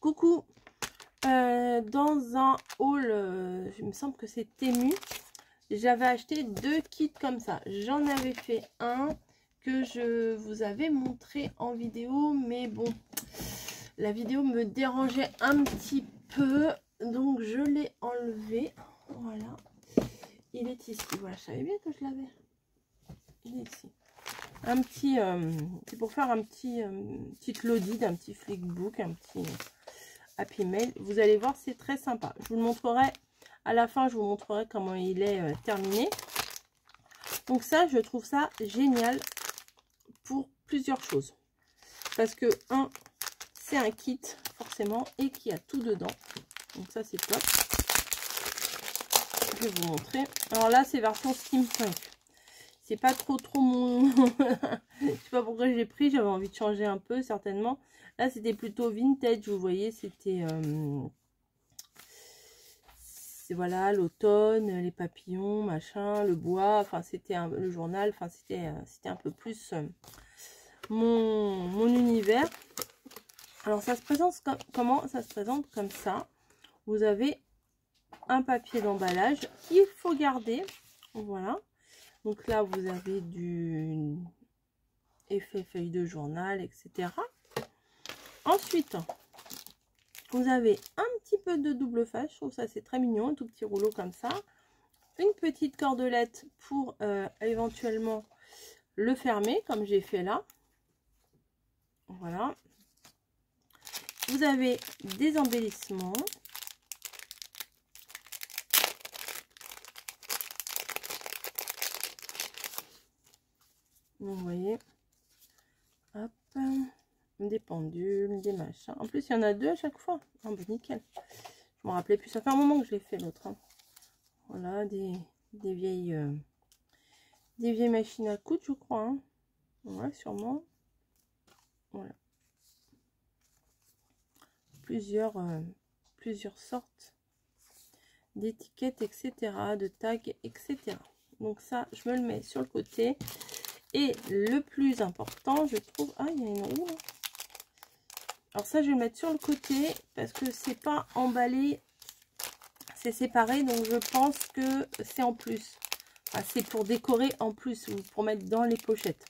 Coucou. Dans un haul, il me semble que c'est Temu, j'avais acheté 2 kits comme ça. J'en avais fait un que je vous avais montré en vidéo, mais bon, la vidéo me dérangeait un petit peu, donc je l'ai enlevé. Voilà, il est ici. Voilà, je savais bien que je l'avais. Il est ici. Un petit, c'est pour faire un petit, petite loaded, un petit flickbook, un petit Happy Mail. Vous allez voir, c'est très sympa. Je vous le montrerai à la fin, je vous montrerai comment il est terminé. Donc ça, je trouve ça génial pour plusieurs choses. Parce que, un, c'est un kit, forcément, et qui a tout dedans. Donc ça, c'est top. Je vais vous montrer. Alors là, c'est version steampunk. C'est pas trop mon... Je sais pas pourquoi je l'ai pris. J'avais envie de changer un peu, certainement. Là, c'était plutôt vintage. Vous voyez, c'était... voilà, l'automne, les papillons, machin, le bois. Enfin, c'était le journal. Enfin, c'était un peu plus mon univers. Alors, ça se présente comment? Ça se présente comme ça. Vous avez un papier d'emballage qu'il faut garder. Voilà. Donc là, vous avez du effet feuille de journal, etc. Ensuite, vous avez un petit peu de double face. Je trouve ça c'est très mignon, un tout petit rouleau comme ça. Une petite cordelette pour éventuellement le fermer, comme j'ai fait là. Voilà. Vous avez des embellissements. Vous voyez, hop, des pendules, des machins. En plus, il y en a 2 à chaque fois. Ah, bah, nickel. Je me rappelais plus. Ça fait un moment que je l'ai fait l'autre. Hein. Voilà, des vieilles machines à coudre, je crois. Hein. Ouais, sûrement. Voilà. Plusieurs sortes d'étiquettes, etc., de tags, etc. Donc ça, je me le mets sur le côté. Et le plus important, je trouve... Ah, il y a une roue là. Alors ça, je vais le mettre sur le côté parce que c'est pas emballé, c'est séparé. Donc je pense que c'est en plus. Enfin, c'est pour décorer en plus, ou pour mettre dans les pochettes.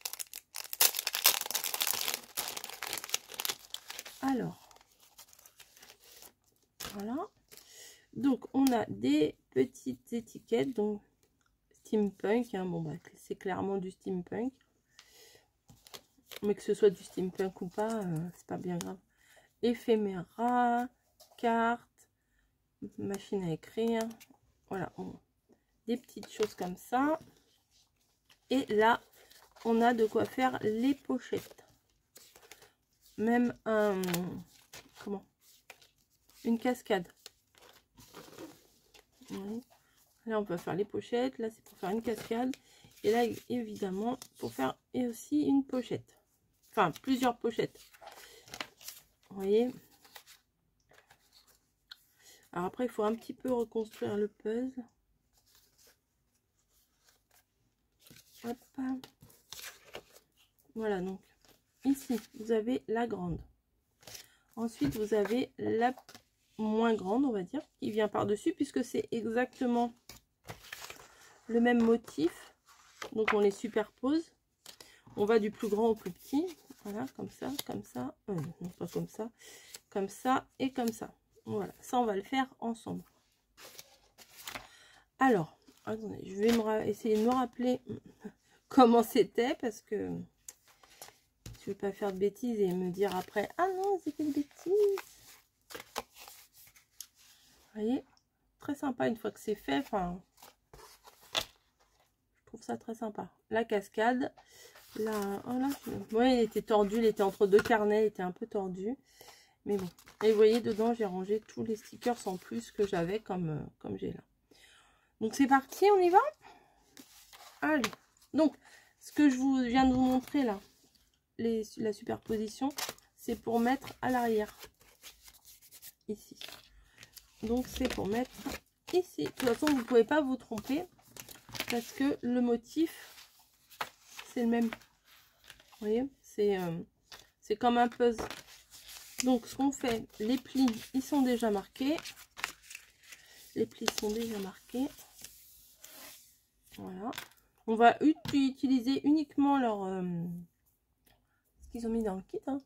Alors, voilà. Donc on a des petites étiquettes, donc steampunk. Hein, bon, bah, c'est clairement du steampunk. Mais que ce soit du steampunk ou pas, c'est pas bien grave. Éphéméra, carte, machine à écrire, voilà, des petites choses comme ça. Et là, on a de quoi faire les pochettes. Même une cascade. Oui. Là, on peut faire les pochettes. Là, c'est pour faire une cascade. Et là, évidemment, pour faire et aussi une pochette. Enfin, plusieurs pochettes. Vous voyez? Alors après, il faut un petit peu reconstruire le puzzle. Hop. Voilà, donc ici, vous avez la grande. Ensuite, vous avez la moins grande, on va dire, qui vient par-dessus, puisque c'est exactement le même motif. Donc, on les superpose. On va du plus grand au plus petit. Voilà, comme ça, comme ça. Non, pas comme ça et comme ça. Voilà, ça, on va le faire ensemble. Alors, attendez, je vais essayer de me rappeler comment c'était, parce que je ne veux pas faire de bêtises et me dire après, ah non, c'est fait de bêtises. Vous voyez, très sympa une fois que c'est fait. Enfin, je trouve ça très sympa. La cascade, là, oh là, ouais, il était tordu, il était entre 2 carnets, il était un peu tordu. Mais bon, et vous voyez, dedans, j'ai rangé tous les stickers en plus que j'avais comme j'ai là. Donc, c'est parti, on y va? Allez. Donc, ce que je viens de vous montrer là, la superposition, c'est pour mettre à l'arrière. Ici. Donc, c'est pour mettre ici. De toute façon, vous ne pouvez pas vous tromper parce que le motif, c'est le même. Vous voyez? C'est comme un puzzle. Donc ce qu'on fait, les plis, ils sont déjà marqués. Les plis sont déjà marqués. Voilà. On va utiliser uniquement leur ce qu'ils ont mis dans le kit. Hein.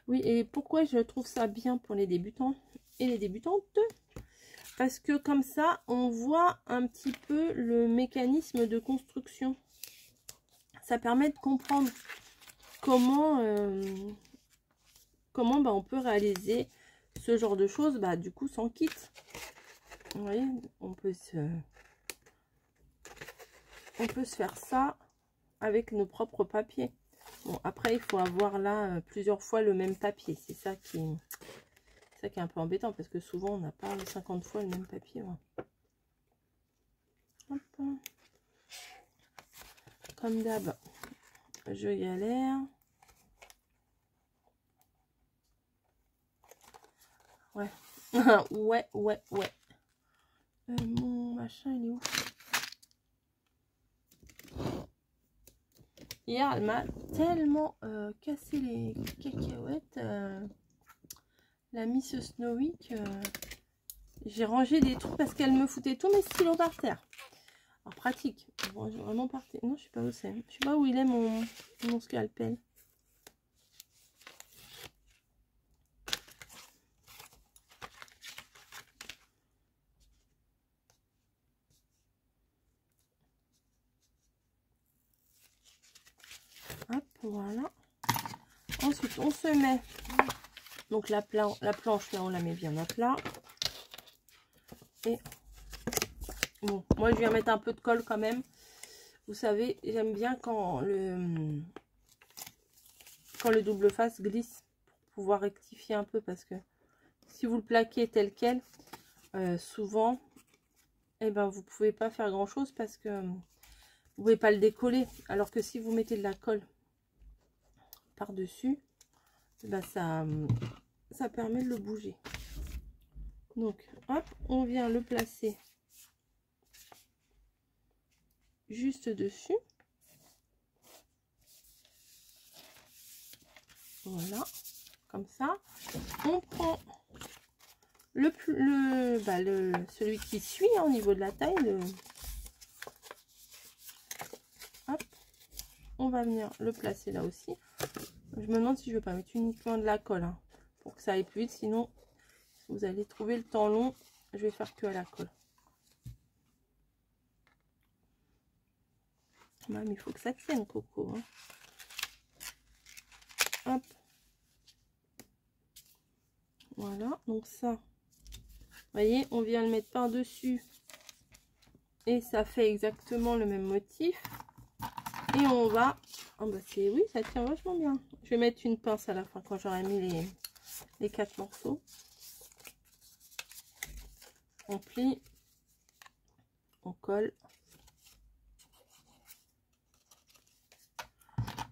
Oui, et pourquoi je trouve ça bien pour les débutants et les débutantes? Parce que comme ça, on voit un petit peu le mécanisme de construction. Ça permet de comprendre comment, on peut réaliser ce genre de choses, du coup, sans kit. Vous voyez, on peut se faire ça avec nos propres papiers. Bon, après, il faut avoir là plusieurs fois le même papier. C'est ça qui est un peu embêtant parce que souvent, on n'a pas 50 fois le même papier. Ouais. Hop. Comme d'hab, je galère. Ouais. ouais. Mon machin, il est où? Hier, elle m'a tellement cassé les cacahuètes. La Miss Snowy que j'ai rangé des trucs parce qu'elle me foutait tous mes stylos par terre. Alors pratique. Bon, j'ai vraiment parti. Non, je sais pas où c'est. Je sais pas où il est mon scalpel. Hop, voilà. Ensuite, on se met donc la planche là, on la met bien à plat. Et bon, moi je viens mettre un peu de colle quand même. Vous savez, j'aime bien quand le double face glisse pour pouvoir rectifier un peu parce que si vous le plaquez tel quel, souvent, vous pouvez pas faire grand chose parce que vous pouvez pas le décoller. Alors que si vous mettez de la colle par dessus, ça permet de le bouger. Donc hop, on vient le placer juste dessus. Voilà, comme ça. On prend celui qui suit au niveau de la taille. Hop, on va venir le placer là aussi. Je me demande si je ne vais pas mettre uniquement de la colle hein, pour que ça aille plus vite. Sinon, vous allez trouver le temps long. Je vais faire que à la colle. Mais il faut que ça tienne, Coco. Hein. Hop. Voilà, donc ça, vous voyez, on vient le mettre par-dessus. Et ça fait exactement le même motif. Et on va... oui, ça tient vachement bien. Je vais mettre une pince à la fin quand j'aurai mis les 4 morceaux. On plie. On colle.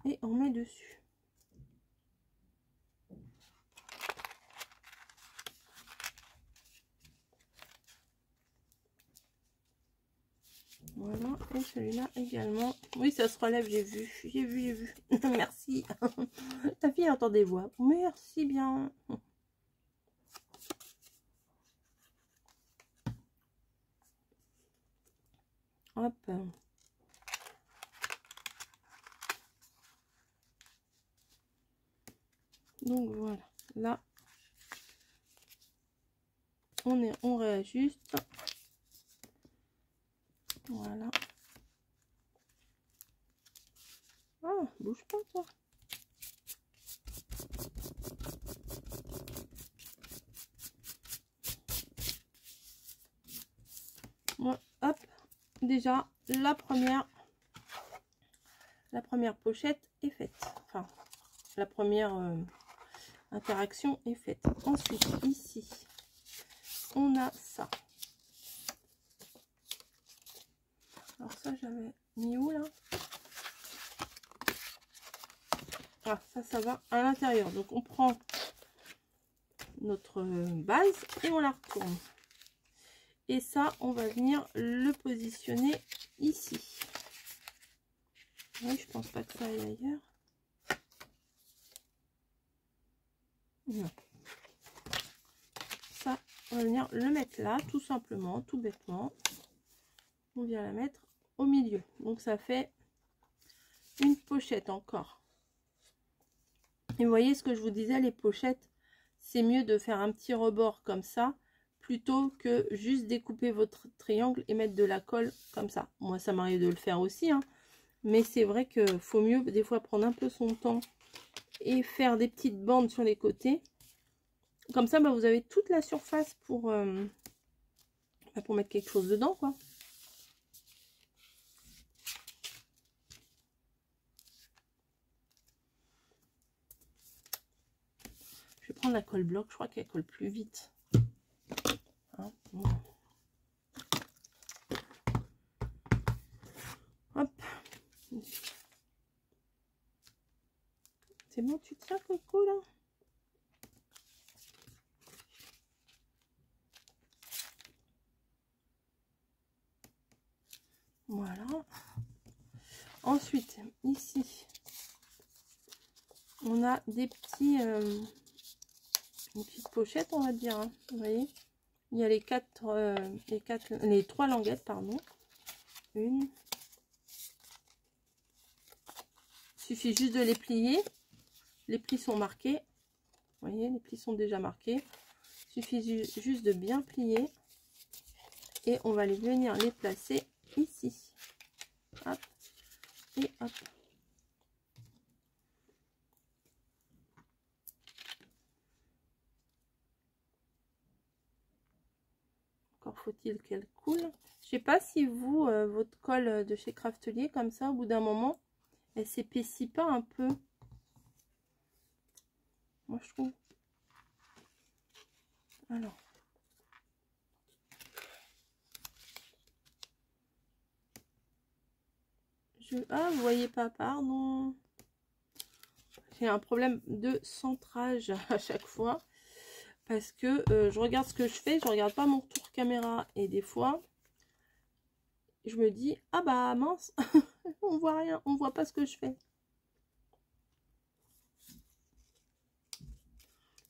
Et on met dessus. Voilà, et celui-là également. Oui, ça se relève, j'ai vu. Merci. Ta fille entend des voix. Merci bien. Hop. Donc voilà, là, on réajuste. Voilà. Ah, bouge pas toi. Bon, hop, déjà la première pochette est faite. Enfin, la première interaction est faite. Ensuite, ici, on a ça. Alors ça, j'avais mis où là? Ah, ça va à l'intérieur. Donc on prend notre base et on la retourne. Et ça, on va venir le positionner ici. Oui, je pense pas que ça aille ailleurs. Ça, on va venir le mettre là, tout simplement, tout bêtement. On vient la mettre au milieu. Donc ça fait une pochette encore. Et vous voyez ce que je vous disais, les pochettes, c'est mieux de faire un petit rebord comme ça, plutôt que juste découper votre triangle et mettre de la colle comme ça. Moi, ça m'arrive de le faire aussi, hein. Mais c'est vrai qu'il faut mieux des fois prendre un peu son temps et faire des petites bandes sur les côtés. Comme ça, bah, vous avez toute la surface pour mettre quelque chose dedans, quoi. Je vais prendre la colle bloc, je crois qu'elle colle plus vite. Hein, bon. Hop. C'est bon, tu tiens, Coco, là? Voilà. Ensuite, ici, on a des petits... une petite pochette, on va dire. Hein, vous voyez? Il y a les trois languettes, pardon. Une. Il suffit juste de les plier. Les plis sont marqués. Vous voyez, les plis sont déjà marqués. Il suffit juste de bien plier. Et on va venir les placer ici. Hop. Et hop. Encore faut-il qu'elle coule. Je sais pas si vous, votre colle de chez Craftelier, comme ça, au bout d'un moment, elle s'épaissit pas un peu. Moi, je trouve. Alors. Ah, vous voyez pas, pardon. J'ai un problème de centrage à chaque fois. Parce que je regarde ce que je fais, je regarde pas mon retour caméra. Et des fois, je me dis, ah bah mince, on voit rien, on voit pas ce que je fais.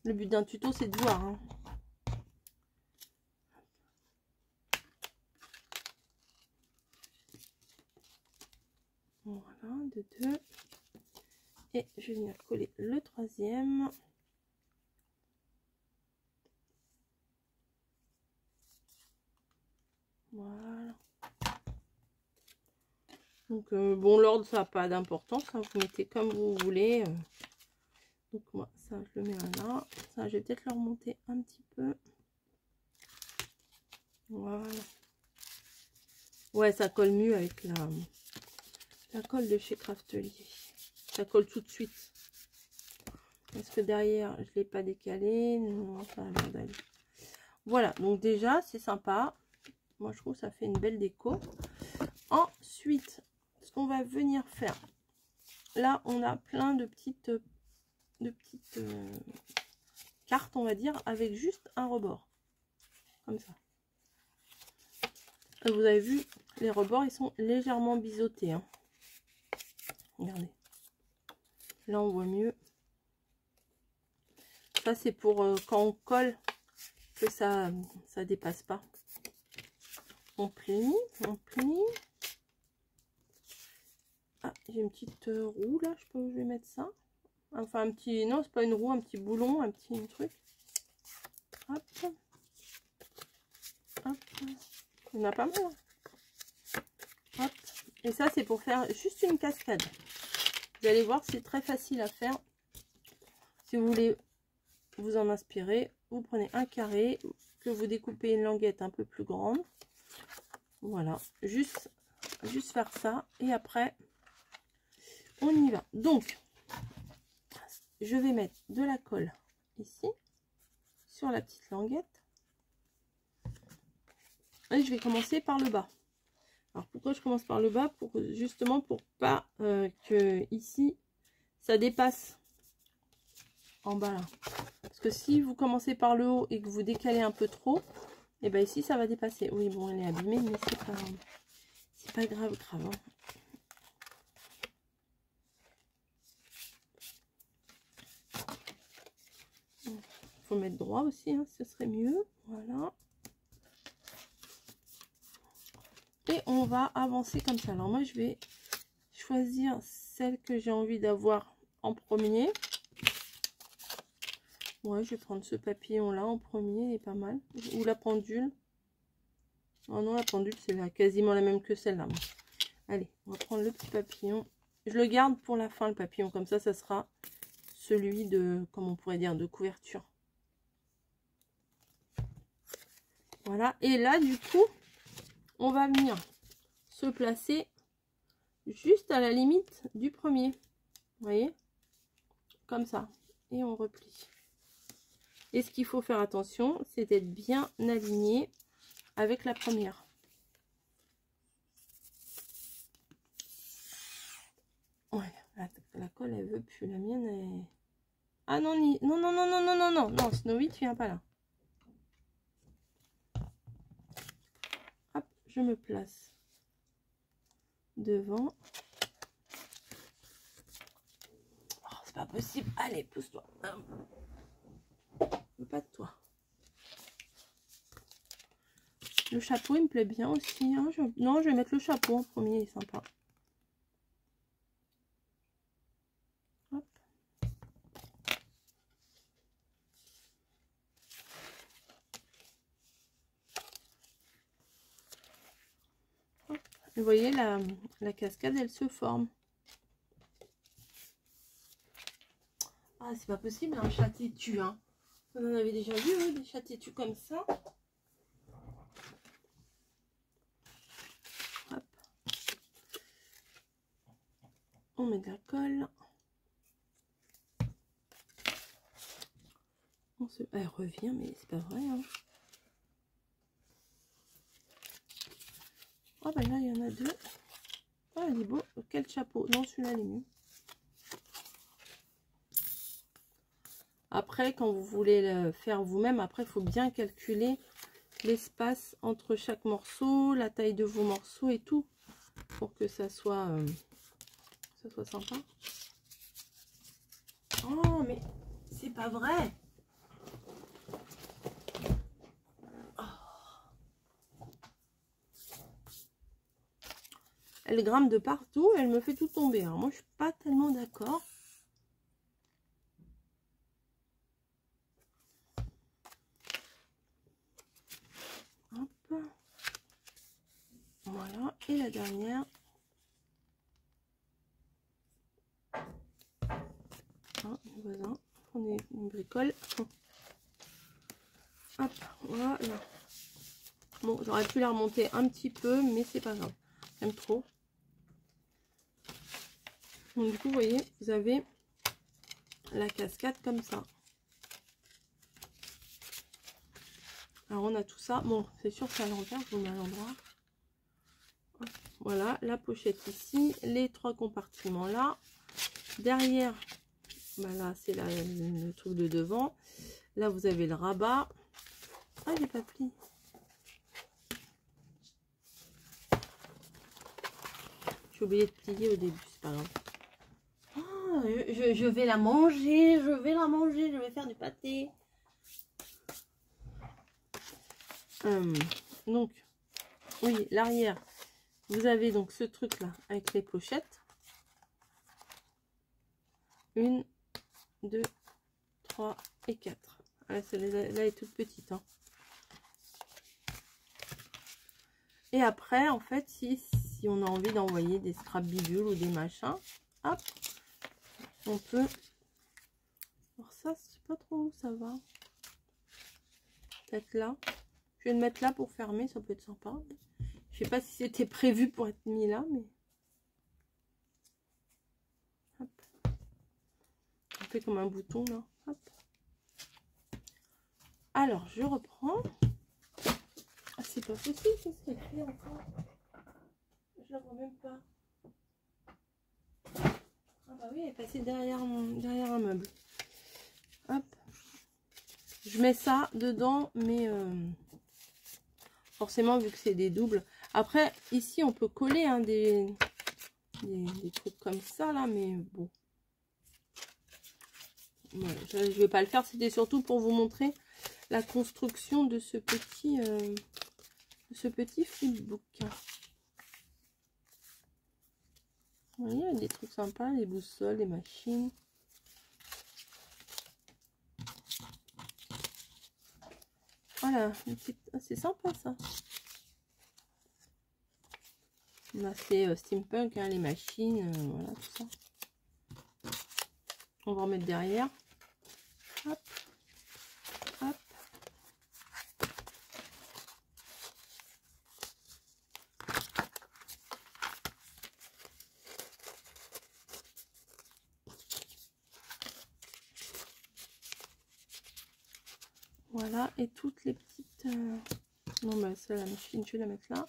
Le but d'un tuto, c'est de voir. Hein. Voilà, de deux. Et je vais venir coller le troisième. Voilà. Donc, bon, l'ordre, ça n'a pas d'importance. Hein, vous mettez comme vous voulez. Donc, moi, ça, je le mets là. Ça, je vais peut-être le remonter un petit peu. Voilà. Ouais, ça colle mieux avec la colle de chez Craftelier. Ça colle tout de suite. Parce que derrière, je ne l'ai pas décalé. Non, ça a l'air d'aller. Voilà, donc déjà, c'est sympa. Moi, je trouve que ça fait une belle déco. Ensuite, ce qu'on va venir faire. Là, on a plein de petites cartes, on va dire, avec juste un rebord. Comme ça. Et vous avez vu, les rebords, ils sont légèrement biseautés. Hein. Regardez. Là, on voit mieux. Ça, c'est pour quand on colle, que ça dépasse pas. On plie, on plie. Ah, j'ai une petite roue là, je vais mettre ça. Enfin, un petit, non, c'est pas une roue, un petit boulon, un petit truc. Hop. Hop. Il y en a pas mal. Hein. Hop. Et ça, c'est pour faire juste une cascade. Vous allez voir, c'est très facile à faire. Si vous voulez vous en inspirer, vous prenez un carré, que vous découpez une languette un peu plus grande. Voilà, juste faire ça. Et après, on y va. Donc, je vais mettre de la colle ici, sur la petite languette. Et je vais commencer par le bas. Alors, pourquoi je commence par le bas? Justement, pour pas que ici, ça dépasse en bas là. Parce que si vous commencez par le haut et que vous décalez un peu trop, et bien ici, ça va dépasser. Oui, bon, elle est abîmée, mais c'est pas grave. Hein. faut mettre droit aussi, hein, ce serait mieux. Voilà. Et on va avancer comme ça. Alors moi, je vais choisir celle que j'ai envie d'avoir en premier. Ouais, je vais prendre ce papillon-là en premier, il est pas mal. Ou la pendule. Oh non, la pendule, c'est quasiment la même que celle-là. Allez, on va prendre le petit papillon. Je le garde pour la fin, le papillon. Comme ça sera celui de, comment on pourrait dire, de couverture. Voilà. Et là, du coup, on va venir se placer juste à la limite du premier. Vous voyez? Comme ça. Et on replie. Et ce qu'il faut faire attention, c'est d'être bien aligné avec la première. Ouais, la colle, elle veut plus. La mienne, elle... Ah non, non, non, non, non, non, non, non, non, Snowy, tu viens pas là. Hop, je me place devant. Oh, c'est pas possible. Allez, pousse-toi. Pas de toi. Le chapeau, il me plaît bien aussi. Hein. Non, je vais mettre le chapeau en premier, il est sympa. Hop. Hop. Vous voyez, la cascade, elle se forme. Ah, c'est pas possible, un chat têtu, hein. Vous en avez déjà vu, hein, des chats têtus comme ça. Hop. On met de la colle. Elle revient, mais c'est pas vrai, hein. Ah bah là, il y en a deux. Ah, elle dit bon, quel chapeau? Non, celui-là, il est mieux. Après, quand vous voulez le faire vous-même, après, il faut bien calculer l'espace entre chaque morceau, la taille de vos morceaux et tout, pour que ça soit sympa. Oh, mais c'est pas vrai! Oh. Elle grimpe de partout, elle me fait tout tomber. Alors moi, je suis pas tellement d'accord. Voilà, et la dernière. Ah, le voisin, on est une bricole. Hop, voilà. Bon, j'aurais pu la remonter un petit peu, mais c'est pas grave. J'aime trop. Donc du coup, vous voyez, vous avez la cascade comme ça. Alors on a tout ça. Bon, c'est sûr que c'est à l'envers, je vous mets à l'endroit. Voilà, la pochette ici, les trois compartiments là. Derrière, bah là c'est le truc de devant. Là vous avez le rabat. Ah, il n'est pas plié. J'ai oublié de plier au début, c'est pas grave. Oh, je vais la manger, je vais faire du pâté. Donc, oui, l'arrière. Vous avez donc ce truc là avec les pochettes. 1, 2, 3 et 4. Là, celle-là est toute petite. Hein. Et après, en fait, si on a envie d'envoyer des scrap bidules ou des machins, hop, on peut. Alors ça, je sais pas trop où ça va. Peut-être là. Je vais le mettre là pour fermer, ça peut être sympa. Je sais pas si c'était prévu pour être mis là, mais. Hop. On fait comme un bouton là. Hop. Alors, je reprends. Ah, c'est pas possible, qu'est-ce qu'il y a écrit encore? Je la vois même pas. Ah bah oui, elle est passée derrière un meuble. Hop. Je mets ça dedans, mais forcément, vu que c'est des doubles. Après, ici, on peut coller hein, des trucs comme ça, là, mais bon. Voilà, je ne vais pas le faire, c'était surtout pour vous montrer la construction de ce petit flipbook. Vous voyez, il y a des trucs sympas, des boussoles, des machines. Voilà, c'est sympa ça. On a fait steampunk, hein, les machines, voilà tout ça. On va remettre derrière. Hop, hop. Voilà, et toutes les petites... Non, bah ça, la machine, je vais la mettre là.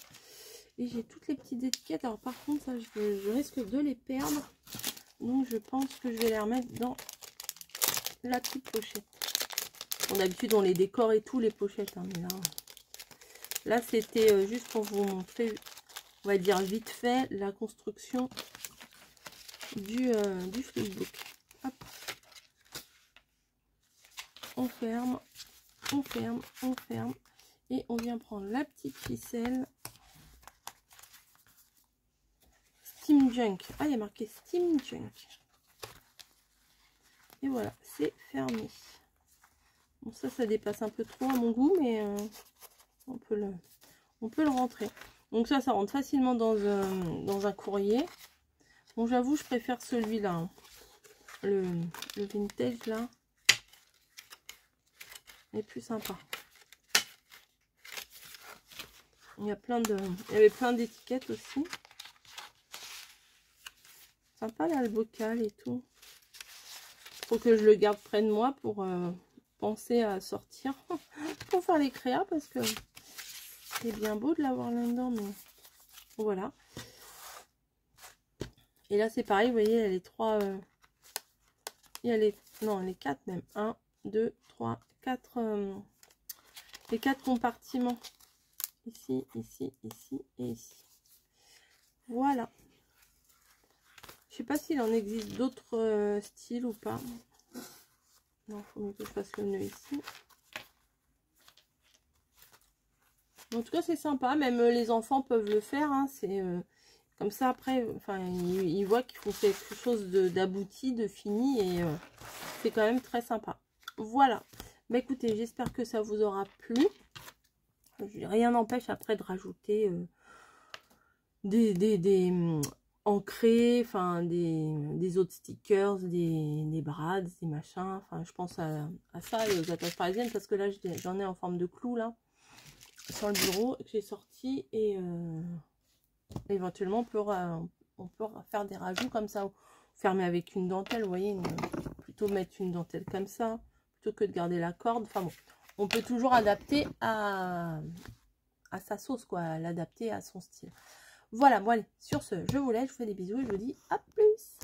Et j'ai toutes les petites étiquettes. Alors par contre, ça, je risque de les perdre. Donc je pense que je vais les remettre dans la petite pochette. Bon, d'habitude, on les décore et tout, les pochettes. Hein, mais là c'était juste pour vous montrer, on va dire vite fait, la construction du flipbook. Hop. On ferme, on ferme, on ferme. Et on vient prendre la petite ficelle. Steam Junk. Ah, il y a marqué Steam Junk. Et voilà, c'est fermé. Bon, ça dépasse un peu trop à mon goût, mais on peut le rentrer. Donc ça rentre facilement dans un courrier. Bon, j'avoue, je préfère celui-là. Hein. Le vintage, là. Est plus sympa. Il y avait plein d'étiquettes aussi. Sympa là, le bocal et tout. Faut que je le garde près de moi pour penser à sortir pour faire les créas, parce que c'est bien beau de l'avoir là-dedans, mais voilà. Et là c'est pareil, vous voyez, il y a les trois, il y a les, non, les quatre même, 1, 2, 3, 4, les 4 compartiments. Ici, ici, ici et ici. Voilà. Je sais pas s'il en existe d'autres styles ou pas. Non, il faut mieux que je fasse le nœud ici. En tout cas, c'est sympa. Même les enfants peuvent le faire. Hein. C'est comme ça, après, enfin, ils voient qu'il faut faire quelque chose d'abouti, de fini. Et c'est quand même très sympa. Voilà. Bah, écoutez, j'espère que ça vous aura plu. Rien n'empêche après de rajouter des ancrés, enfin des autres stickers, des brads, des machins. Enfin, je pense à ça et aux attaches parisiennes, parce que là j'en ai en forme de clou là sur le bureau que j'ai sorti, et éventuellement on peut faire des rajouts comme ça, fermer avec une dentelle, vous voyez, plutôt mettre une dentelle comme ça plutôt que de garder la corde. Enfin bon, on peut toujours adapter à sa sauce, quoi, l'adapter à son style. Voilà, bon allez, sur ce, je vous laisse, je vous fais des bisous et je vous dis à plus.